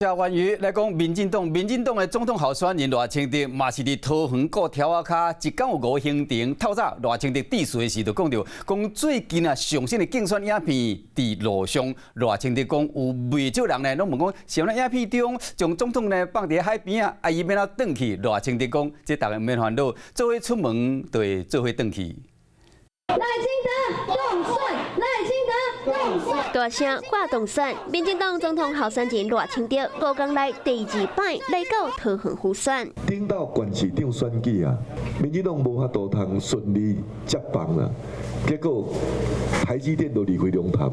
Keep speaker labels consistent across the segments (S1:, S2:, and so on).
S1: 嘉关于来讲，民进党的总统候选人赖清德，嘛是伫桃园顾条仔卡一港有5行程。透早赖清德致辞的时就讲到，讲最近啊上新的竞选影片伫路上，赖清德讲有袂少人呢，拢问讲，像咱影片中将总统呢放伫海边啊，伊要哪转去？赖清德讲，这大家毋免烦恼，做伙出门就会做伙转去。
S2: 赖清德动算，赖清德动算。大声挂动算，民进党总统候选人赖清德5天来第2摆来到桃园辅选。
S3: 顶到县市长选举啊，民进党无法度通顺利接棒啦，结果台积电都离开龙潭。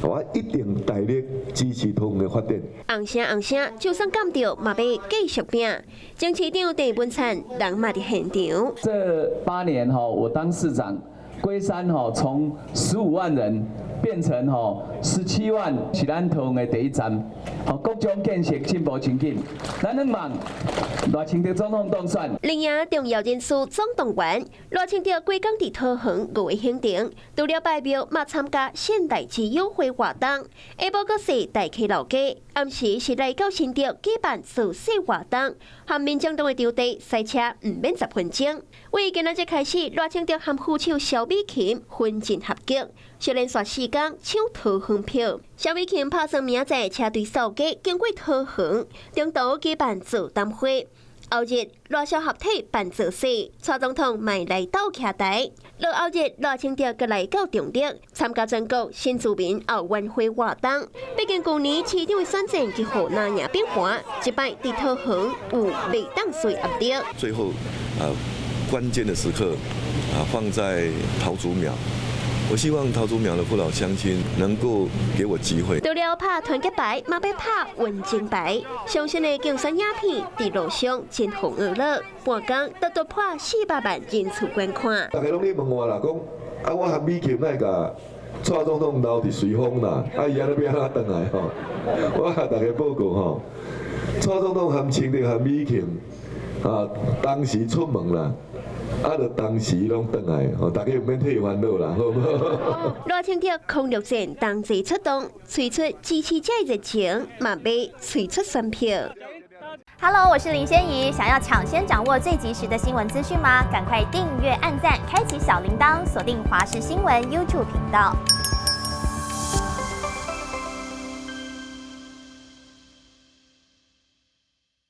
S3: 我一定大力支持桃园的发展。
S2: 红声，就算干掉，嘛要继续拼。前市长郑文灿人嘛伫现场。
S4: 这8年我当市长，龟山从15万人变成17万，是咱桃园的第一站。各种建设进步前进，咱很忙。赖清德总统当选，
S2: 另外重要人士总动员，赖清德规工伫桃园5个行程，除了拜票，嘛参加现代之友会活动，下晡阁是大溪老街，暗时是来到新竹举办造势活动，和民众党的场地塞车唔免10分钟。为今仔日开始，赖清德和副手萧美琴分进合击，小连续4天抢桃园票。萧美琴拍算明仔车队扫街，经过桃园，中途举办座谈会。后日，赖萧合体办造势，蔡总统咪来到徛台。落后日，赖清德阁来到中立，参加全国新住民奥运会活动。毕竟去年市长的选战几乎那赢变盘，一摆伫桃园有未当随压力。
S3: 最后，关键的时刻，放在桃竹苗。我希望桃竹苗的父老乡亲能够给我机会。除
S2: 了拍团结牌，嘛要拍稳健牌。上新的竞选影片伫路上真红热闹，半天都突破400万人次观看。
S3: 大家拢咧问我啦，讲我和美琴那个蔡总统留伫随风啦，伊安尼要安怎回来吼？我和大家报告蔡总统和清德和美琴当时出门啦。就当时拢回来，大家唔免替烦恼啦，好唔好？
S2: 赖清德抗疫战当日出动，催出支持者热情，嘛要催出选票。
S5: Hello， 我是林仙怡，想要抢先掌握最及时的新闻资讯吗？赶快订阅、按赞、开启小铃铛，锁定华视新闻 YouTube 频道。